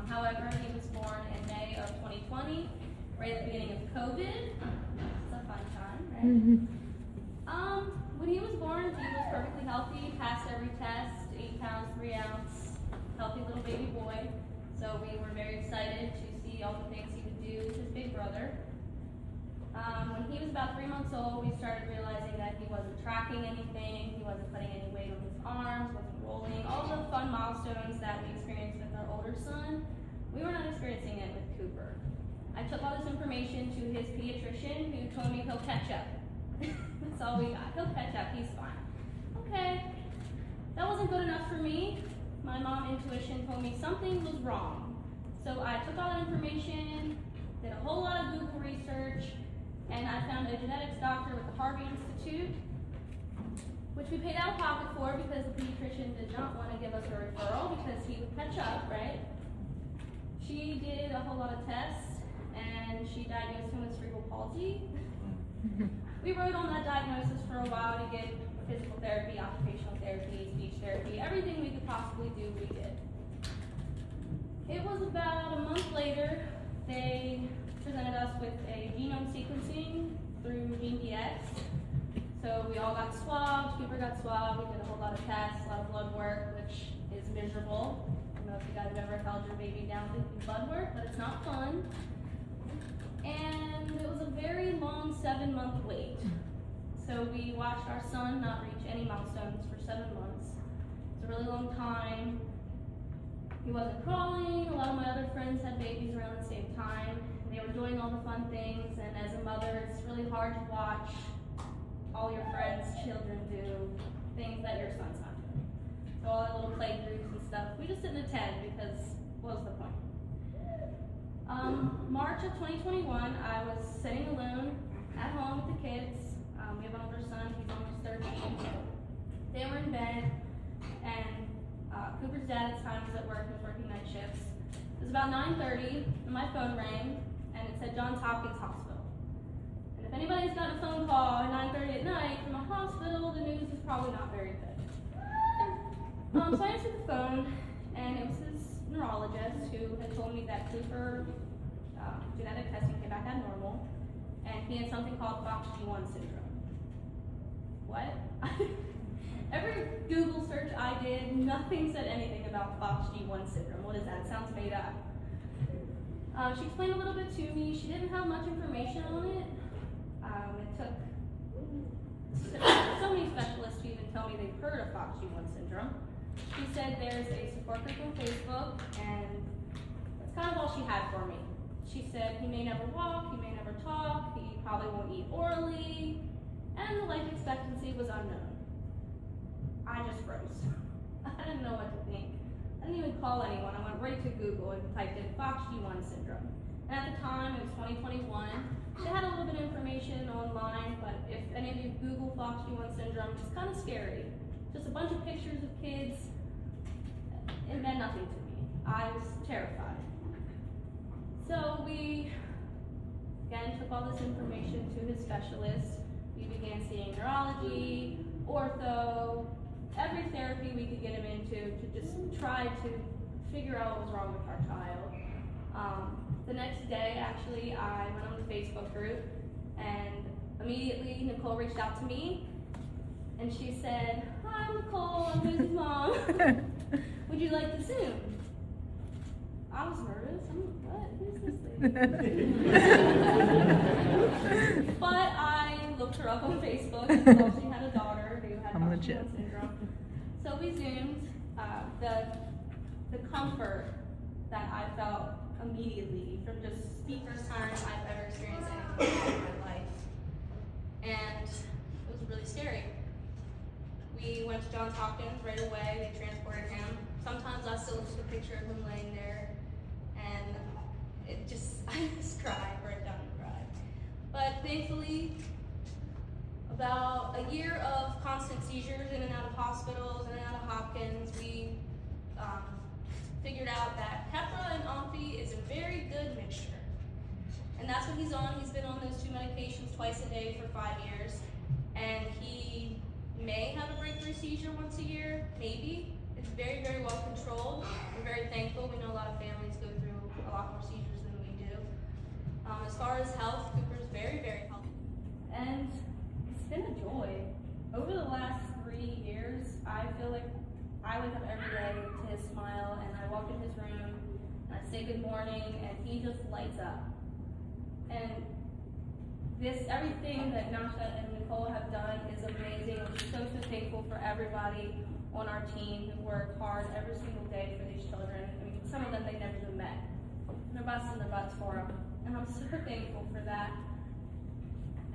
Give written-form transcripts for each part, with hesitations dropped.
However, he was born in May of 2020, right at the beginning of COVID. It's a fun time, right? When he was born, he was perfectly healthy, passed every test, 8 pounds, 3 ounce, healthy little baby boy. So we were very excited to see all the things he would do with his big brother. When he was about 3 months old, we started realizing that he wasn't tracking anything, he wasn't putting any weight on his arms, wasn't rolling, all the fun milestones that we experienced with our older son, we were not experiencing it with Cooper. I took all this information to his pediatrician, who told me he'll catch up. That's all we got. He'll catch up, he's fine. Okay, that wasn't good enough for me. My mom intuition told me something was wrong. So I took all that information, did a whole lot of Google research, and I found a genetics doctor with the Harvey Institute, which we paid out of pocket for because the pediatrician did not want to give us a referral because he would catch up, right? She did a whole lot of tests, and she diagnosed him with cerebral palsy. We rode on that diagnosis for a while to get physical therapy, occupational therapy, speech therapy, everything we could possibly do, we did. It was about a month later, they presented us with a genome sequencing through GeneDx. So we all got swabbed, Cooper got swabbed, we did a whole lot of tests, a lot of blood work, which is miserable. I don't know if you guys have ever held your baby down to do blood work, but it's not fun. And it was a very long 7-month wait. So we watched our son not reach any milestones for 7 months. It's a really long time. He wasn't crawling. A lot of my other friends had babies around the same time. They were doing all the fun things, and as a mother, it's really hard to watch all your friends' children do things that your son's not doing. So all the little play groups and stuff, we just didn't attend because what was the point? March of 2021, I was sitting alone at home with the kids. We have an older son, he's almost 13. They were in bed, and Cooper's dad at the time was at work, he was working night shifts. It was about 9:30, and my phone rang, and it said Johns Hopkins Hospital. And if anybody's got a phone call at 9:30 at night from a hospital, the news is probably not very good. So I answered the phone, and it was his neurologist who had told me that Cooper genetic testing came back abnormal, and he had something called FOXG1 syndrome. What? Every Google search I did, nothing said anything about FOXG1 syndrome. What is that? It sounds made up. She explained a little bit to me. She didn't have much information on it. It took so many specialists to even tell me they've heard of FOXG1 syndrome. She said there's a support group on Facebook, and that's kind of all she had for me. She said he may never walk, he may never talk, he probably won't eat orally, and the life expectancy was unknown. I just froze. I didn't know what to think. I didn't even call anyone. I went right to Google and typed in FOXG1 syndrome. And at the time, it was 2021. They had a little bit of information online, but if any of you Google FOXG1 syndrome, it's kind of scary. Just a bunch of pictures of kids. It meant nothing to me. I was terrified. So we, again, took all this information to his specialist. We began seeing neurology, ortho, every therapy we could get him into to just try to figure out what was wrong with our child. The next day, actually, I went on the Facebook group, and immediately Nicole reached out to me, and she said, "Hi, Nicole, I'm Lizzie's mom. Would you like to Zoom?" I was nervous. What? Who's this lady? But I looked her up on Facebook and saw she had a daughter who had FOXG1 syndrome. So we Zoomed. The comfort that I felt immediately from just the first time I've ever experienced anything in my life. And it was really scary. We went to Johns Hopkins right away. They transported him. Sometimes I still look at a picture of him laying there, and it just, I just cried, break down and cry. But thankfully, about a year of constant seizures in and out of hospitals, in and out of Hopkins, we figured out that Keppra and Omphie is a very good mixture. And that's what he's on. He's been on those 2 medications twice a day for 5 years. And he may have a breakthrough seizure once a year, maybe. It's very, very well controlled. We're very thankful. We know a lot of families go through a lot more seizures than we do. As far as health, Cooper's very, very healthy. And it's been a joy. Over the last 3 years, I feel like I wake up every day to his smile, and I walk in his room, and I say good morning, and he just lights up. And everything that Nasha and Nicole have done is amazing. I'm so thankful for everybody on our team who work hard every single day for these children. I mean, some of them they never even met. They're busting their butts for them. And I'm so thankful for that.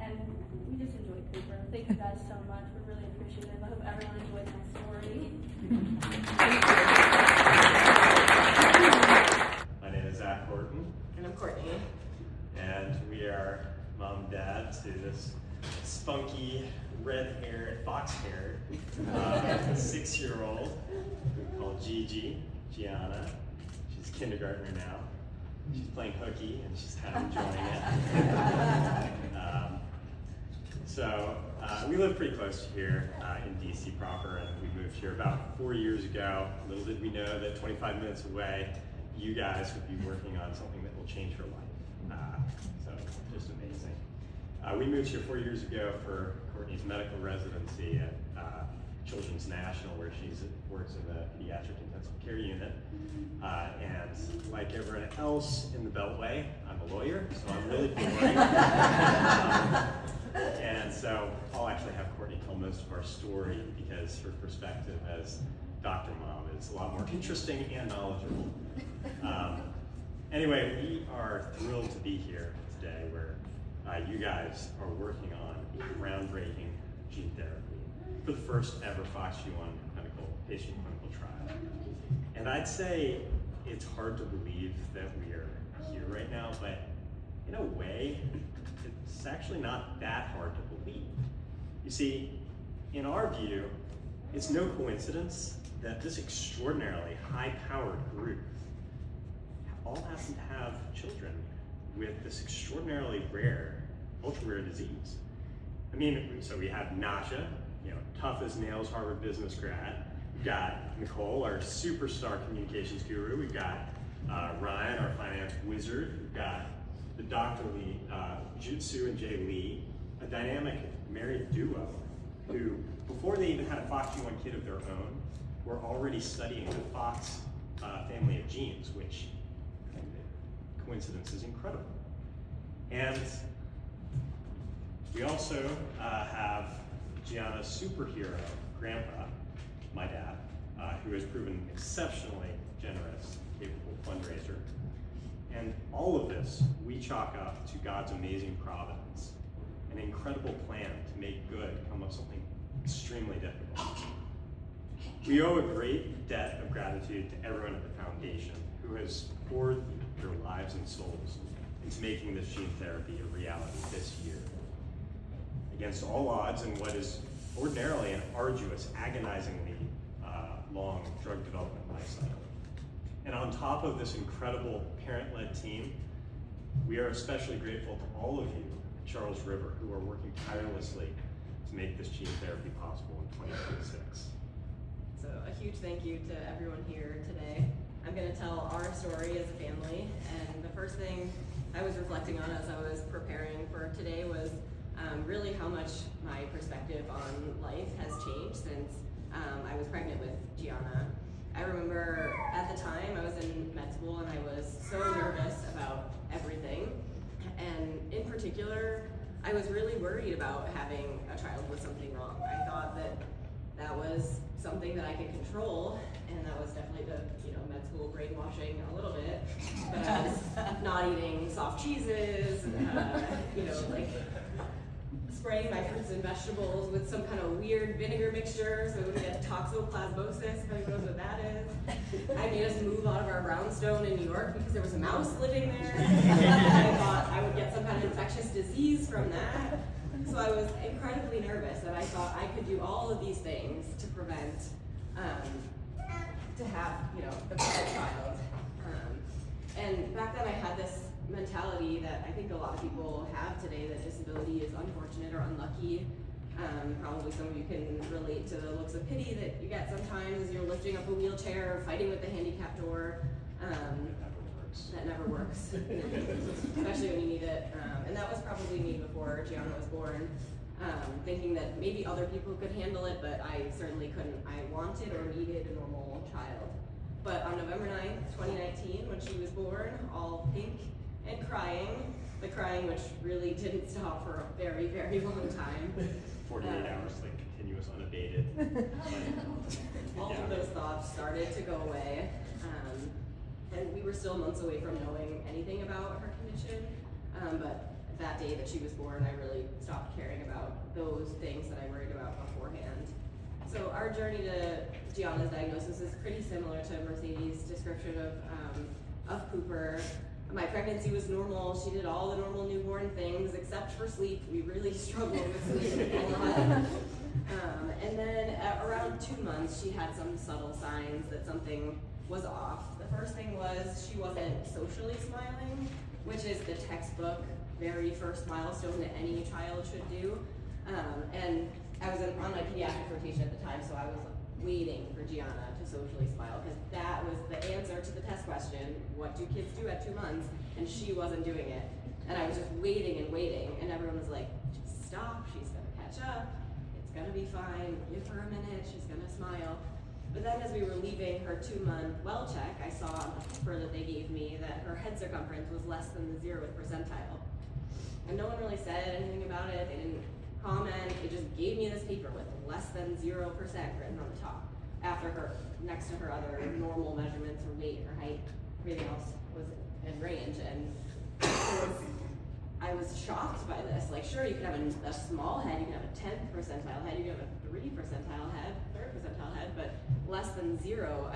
And we just enjoyed Cooper. Thank you guys so much. We're really appreciative. I hope everyone enjoyed my story. My name is Zach Horton. And I'm Courtney. And we are mom and dad to this spunky, red-haired, fox-haired, 6-year-old we call Gianna. She's a kindergartner now. She's playing hooky and she's kind of enjoying it. So we live pretty close to here in DC proper, and we moved here about 4 years ago. Little did we know that 25 minutes away, you guys would be working on something that will change her life. So just amazing. We moved here 4 years ago for Courtney's medical residency at Children's National, where she works in the pediatric intensive care unit. And like everyone else in the Beltway, I'm a lawyer, so I'm really boring. And so I'll actually have Courtney tell most of our story because her perspective as Dr. Mom is a lot more interesting and knowledgeable. Anyway, we are thrilled to be here today where you guys are working on a groundbreaking gene therapy for the first ever FOXG1 patient clinical trial. And I'd say it's hard to believe that we are here right now, but in a way, it's actually not that hard to believe. You see, in our view, it's no coincidence that this extraordinarily high-powered group all happen to have children with this extraordinarily rare, ultra-rare disease. I mean, so we have Nasha, tough as nails Harvard business grad. We've got Nicole, our superstar communications guru. We've got Ryan, our finance wizard. We've got the Dr. Lee, Jutsu and Jay Lee, a dynamic married duo who, before they even had a FOXG1 kid of their own, were already studying the Fox family of genes, which coincidence is incredible. And we also have Gianna's superhero grandpa, my dad, who has proven exceptionally generous, capable fundraiser. And all of this we chalk up to God's amazing providence, an incredible plan to make good come of something extremely difficult. We owe a great debt of gratitude to everyone at the foundation who has poured their lives and souls into making this gene therapy a reality this year. Against all odds in what is ordinarily an arduous, agonizingly long drug development life cycle. And on top of this incredible parent-led team, we are especially grateful to all of you at Charles River who are working tirelessly to make this gene therapy possible in 2026. So a huge thank you to everyone here today. I'm going to tell our story as a family, and the first thing I was reflecting on as I was preparing for today was really how much my perspective on life has changed since I was pregnant with Gianna. I remember at the time I was in med school and I was so nervous about everything, and in particular I was really worried about having a child with something wrong. I thought that that was something that I could control, and that was definitely the med school brainwashing a little bit. But I was not eating soft cheeses, like spraying my fruits and vegetables with some kind of weird vinegar mixture so we would get toxoplasmosis, if anyone knows what that is. I made us move out of our brownstone in New York because there was a mouse living there. I thought I would get some kind of infectious disease from that. So I was incredibly nervous, and I thought I could do all of these things to prevent, to have, the perfect child. And back then I had this mentality that I think a lot of people have today, that disability is unfortunate or unlucky. Probably some of you can relate to the looks of pity that you get sometimes as you're lifting up a wheelchair or fighting with the handicap door. That never works, especially when you need it. And that was probably me before Gianna was born, thinking that maybe other people could handle it, but I certainly couldn't. I wanted or needed a normal child. But on November 9th, 2019, when she was born, all pink and crying, the crying which really didn't stop for a very, very long time. 48 hours, like continuous, unabated. All of those thoughts started to go away. And we were still months away from knowing anything about her condition. But that day that she was born, I really stopped caring about those things that I worried about beforehand. So our journey to Gianna's diagnosis is pretty similar to Mercedes' description of Cooper. My pregnancy was normal. She did all the normal newborn things except for sleep. We really struggled with sleep a lot. And then at around 2 months, she had some subtle signs that something was off. The first thing was she wasn't socially smiling, which is the textbook very first milestone that any child should do. And I was on my pediatric rotation at the time, so I was waiting for Gianna to socially smile, because that was the answer to the test question, what do kids do at 2 months? And she wasn't doing it. And I was just waiting, and everyone was like, just stop, she's gonna catch up, it's gonna be fine, give her a minute, she's gonna smile. But then as we were leaving her 2-month well check, I saw on the paper that they gave me that her head circumference was less than the 0th percentile. And no one really said anything about it, they didn't comment, it just gave me this paper with less than 0% written on the top. After her, next to her other normal measurements, her weight, her height, everything else was in range. And I was shocked by this. Like, sure, you can have a small head, you can have a 10th percentile head, you can have a 3 percentile head, 3rd percentile head, but less than 0,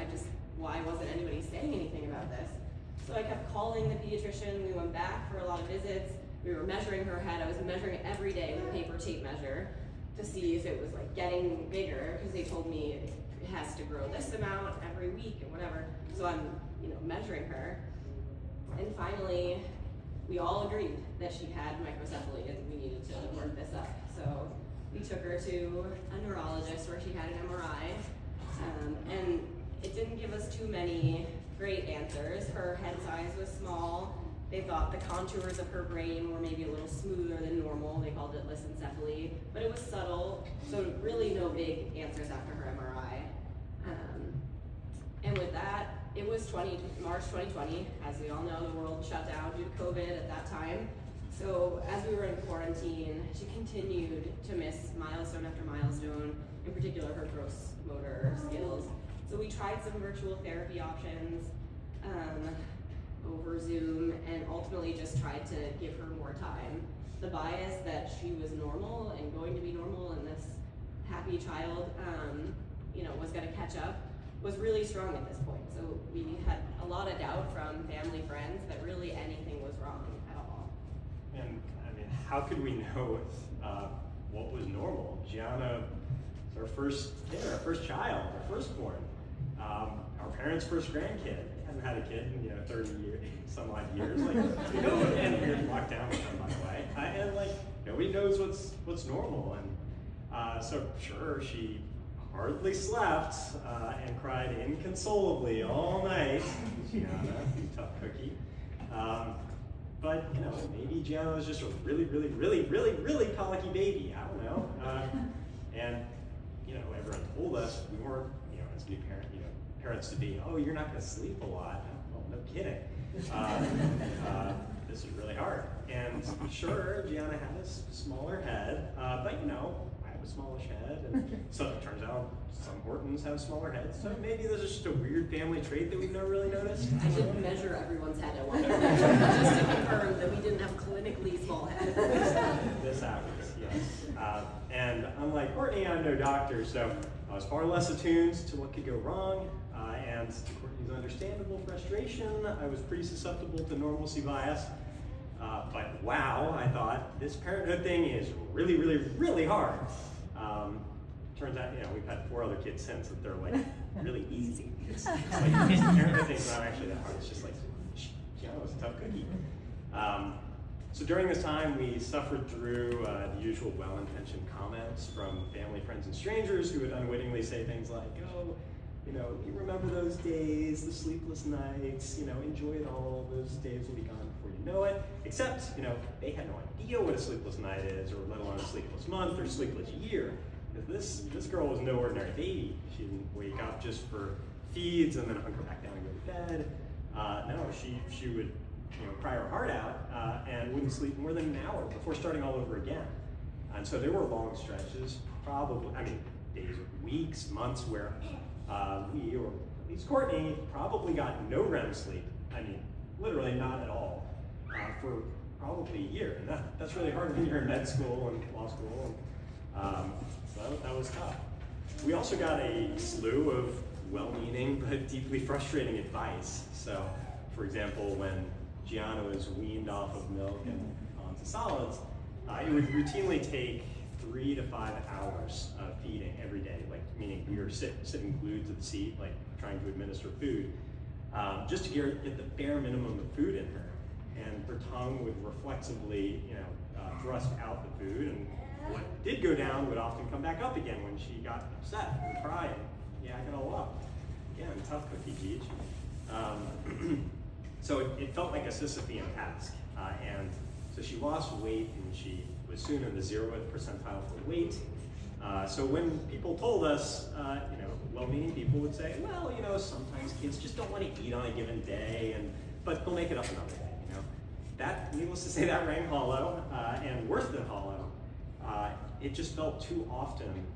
why wasn't anybody saying anything about this? So I kept calling the pediatrician, we went back for a lot of visits, we were measuring her head, I was measuring it every day with a paper tape measure to see if it was like getting bigger, because they told me it has to grow this amount every week and whatever. So I'm, measuring her. And finally, we all agreed that she had microcephaly and we needed to work this up. So we took her to a neurologist where she had an MRI. And it didn't give us too many great answers. Her head size was small. They thought the contours of her brain were maybe a little smoother than normal. They called it lissencephaly, but it was subtle. So really no big answers after her MRI. And with that, it was March 2020. As we all know, the world shut down due to COVID at that time. So as we were in quarantine, she continued to miss milestone after milestone, in particular her gross motor skills. So we tried some virtual therapy options over Zoom, and ultimately just tried to give her more time. The bias that she was normal and going to be normal and this happy child, was gonna catch up was really strong at this point. So we had a lot of doubt from family, friends that really anything was wrong at all. And how could we know what was normal? Gianna is our first kid, our first child, our firstborn, our parents' first grandkid. Hasn't had a kid in 30 years, some odd years. Like, and we're locked down with them, by the way. And nobody knows what's normal. And so sure, she hardly slept and cried inconsolably all night. Gianna, tough cookie. But maybe Gianna was just a really, really, really, really, really colicky baby. I don't know. And everyone told us we weren't, as new parents to be, oh, you're not going to sleep a lot. Oh, no kidding. This is really hard. And sure, Gianna had a smaller head, but I have a smallish head, and so it turns out some Hortons have smaller heads. So maybe this is just a weird family trait that we've never really noticed. I didn't measure everyone's head at one point, just to confirm that we didn't have clinically small heads. This happens, yes. And unlike Courtney, I'm no doctor, so I was far less attuned to what could go wrong. And to Courtney's understandable frustration, I was pretty susceptible to normalcy bias. But wow, I thought this parenthood thing is really, really, really hard. Turns out, we've had 4 other kids since, and they're like really easy. It's like parenthood thing's not actually that hard. It's just like, Gianna was a tough cookie. So during this time, we suffered through the usual well-intentioned comments from family, friends, and strangers who would unwittingly say things like, oh, you know, you remember those days, the sleepless nights, you know, enjoy it all, those days will be gone before you know it. Except, you know, they had no idea what a sleepless night is, or let alone a sleepless month or sleepless year. Because this girl was no ordinary baby. She didn't wake up just for feeds and then hunker back down and go to bed. No, she would, you know, cry her heart out and wouldn't sleep more than an hour before starting all over again. And so there were long stretches, probably, I mean, days, weeks, months where we, or at least Courtney, probably got no REM sleep. I mean, literally not at all, for probably a year. And that's really hard when you're in med school and law school. And, so that was tough. We also got a slew of well-meaning but deeply frustrating advice. So, for example, when Gianna was weaned off of milk and onto solids, it would routinely take 3 to 5 hours of feeding every day, like meaning we were sitting glued to the seat, like trying to administer food, just to get the bare minimum of food in her. And her tongue would reflexively, you know, thrust out the food, and what did go down would often come back up again when she got upset and cried and yak it all up. Again, tough cookie, Geach. So it felt like a Sisyphean task, and so she lost weight, and she was soon in the 0th percentile for weight. So when people told us, you know, well-meaning people would say, well, you know, sometimes kids just don't want to eat on a given day, but they'll make it up another day, you know. That, needless to say, that rang hollow, and worse than hollow. It just felt too often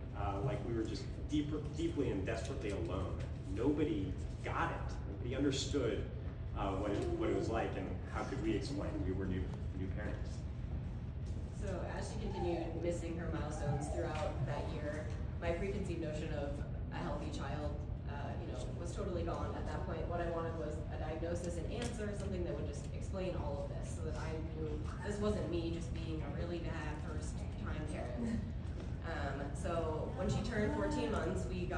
like we were just deeply and desperately alone. Nobody got it. Nobody understood what it was like, and how could we explain? We were new parents. So as she continued missing her milestones throughout that year, my preconceived notion of a healthy child, you know, was totally gone at that point. What I wanted was a diagnosis and answer, something that would just explain all of this, so that I knew this wasn't me just being a really bad first-time parent. So when she turned 14 months, we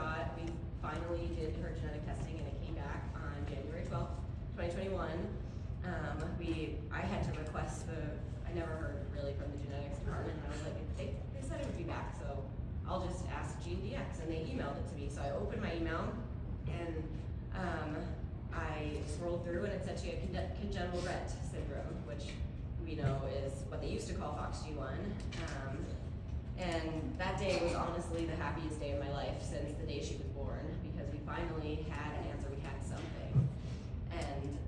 finally did her genetic testing, and it came back on January 12th, 2021. I had to request I never heard really from the genetics department, and I was like, they said it would be back, so I'll just ask GeneDx, and they emailed it to me. So I opened my email, and I scrolled through, and it said she had congenital Rett syndrome, which we know is what they used to call FOXG1. And that day was honestly the happiest day of my life since the day she was born, because we finally had an answer, we had something. And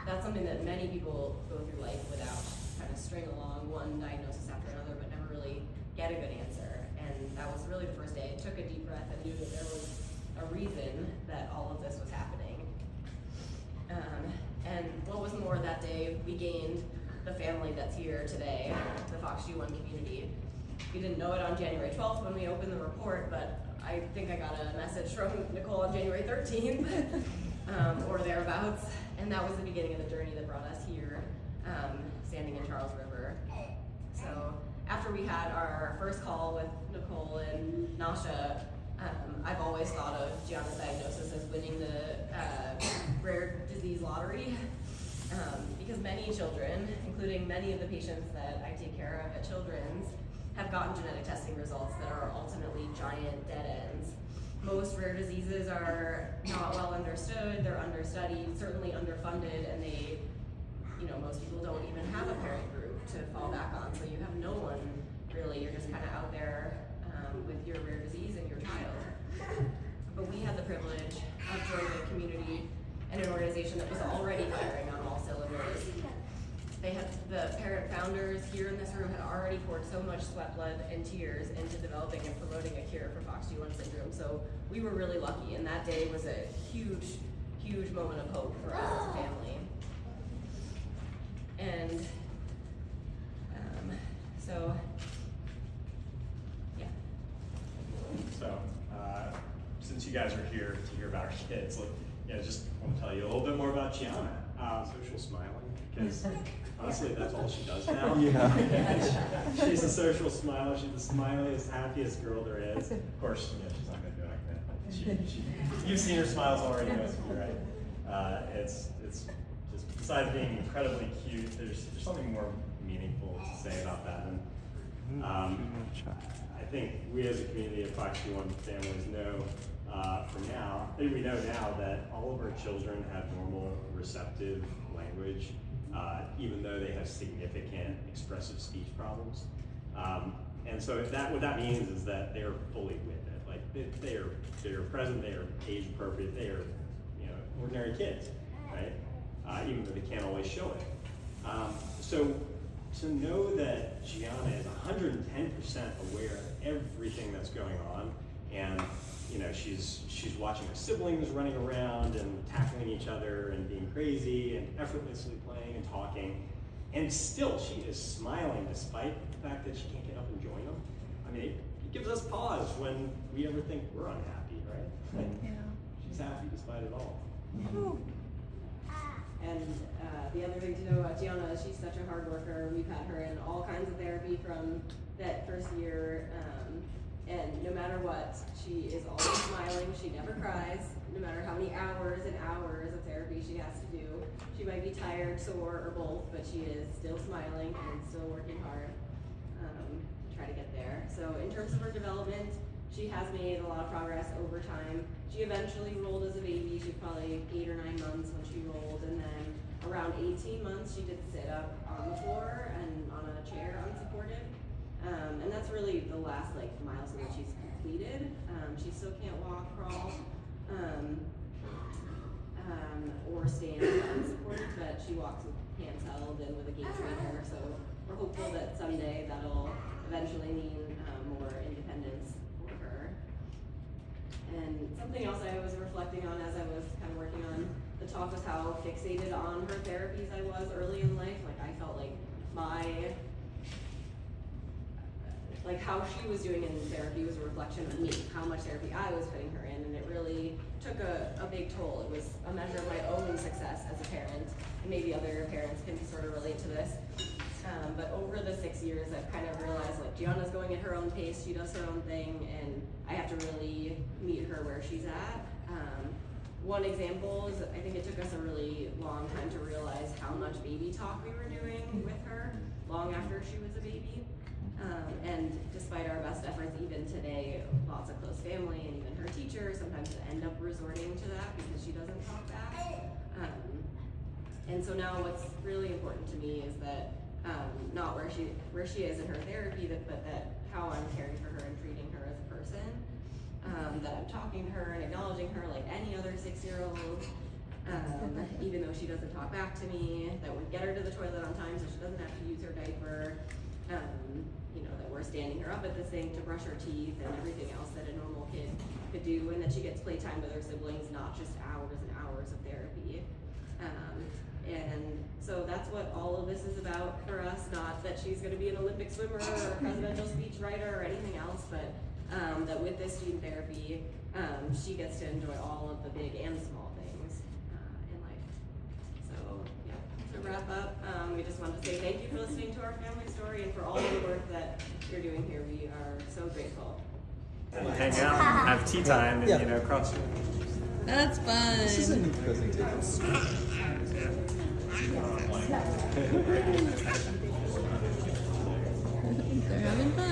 that's something that many people go through life without, kind of string along one diagnosis after another, but never really get a good answer. And that was really the first day. I took a deep breath and knew that there was a reason that all of this was happening. And what was more, that day we gained the family that's here today, the FOXG1 community. We didn't know it on January 12th when we opened the report, but I think I got a message from Nicole on January 13th, or thereabouts, and that was the beginning of the journey that brought us here, standing in Charles River. So after we had our first call with Nicole and Nasha, I've always thought of Gianna's diagnosis as winning the rare disease lottery, because many children, including many of the patients that I take care of at Children's, have gotten genetic testing results that are ultimately giant dead ends. Most rare diseases are not well understood, they're understudied, certainly underfunded, and they, you know, most people don't even have a parent group to fall back on, so you have no one really, you're just kind of out there with your rare disease and your child. But we had the privilege of joining a community and an organization that was already firing on all cylinders. They had, the parent founders here in this room had already poured so much sweat, blood, and tears into developing and promoting a cure for FOXG1 syndrome. So we were really lucky, and that day was a huge, huge moment of hope for us as a family. And so, yeah. So, since you guys are here to hear about our kids, just want to tell you a little bit more about Gianna. Social smiling, because honestly, that's all she does now. Yeah. She's a social smiler. She's the smiliest, happiest girl there is. Of course, she's not going to do like that. You've seen her smiles already, most of you, right? It's just, besides being incredibly cute, there's something more meaningful to say about that. And I think we as a community of FOXG1 families know we know now that all of our children have normal receptive language, even though they have significant expressive speech problems. And so what that means is that they're fully with it. Like they are present, they are age appropriate, they are ordinary kids, right? Even though they can't always show it. So to know that Gianna is 110% aware of everything that's going on, and she's watching her siblings running around and tackling each other and being crazy and effortlessly playing and talking, and still she is smiling despite the fact that she can't get up and join them. I mean, it gives us pause when we ever think we're unhappy, right? Like, she's happy despite it all. And the other thing to know about Gianna is she's such a hard worker. We've had her in all kinds of therapy from that first year. And no matter what, she is always smiling. She never cries, no matter how many hours and hours of therapy she has to do. She might be tired, sore, or both, but she is still smiling and still working hard to try to get there. So in terms of her development, she has made a lot of progress over time. She eventually rolled as a baby. She was probably 8 or 9 months when she rolled, and then around 18 months she did sit up on the floor and on a chair unsupported. And that's really the last milestone that she's completed. She still can't walk, crawl, or stand unsupported, but she walks with hands held and with a gait trainer. So we're hopeful that someday that'll eventually mean more independence for her. And something else I was reflecting on as I was kind of working on the talk was how fixated on her therapies I was early in life. I felt like how she was doing in therapy was a reflection of me, how much therapy I was putting her in, and it really took a big toll. It was a measure of my own success as a parent, and maybe other parents can sort of relate to this. But over the 6 years, I've kind of realized Gianna's going at her own pace, she does her own thing, and I have to really meet her where she's at. One example is I think it took us a really long time to realize how much baby talk we were doing with her long after she was a baby. And despite our best efforts, even today, lots of close family and even her teacher sometimes end up resorting to that because she doesn't talk back. And so now what's really important to me is that not where she is in her therapy, but that how I'm caring for her and treating her as a person. That I'm talking to her and acknowledging her like any other 6-year-old, even though she doesn't talk back to me, that we get her to the toilet on time so she doesn't have to use her diaper, that we're standing her up at the sink to brush her teeth and everything else that a normal kid could do, and that she gets playtime with her siblings, not just hours and hours of therapy. And so that's what all of this is about for us, not that she's going to be an Olympic swimmer or a presidential speech writer or anything else, but that with this student therapy, she gets to enjoy all of the big and small things in life. So yeah, to wrap up, we just want to say thank you for listening to our family story and for all the work that you're doing here. We are so grateful. Hang out, have tea time, and cross. That's fun. This is a new presentation. They're having fun.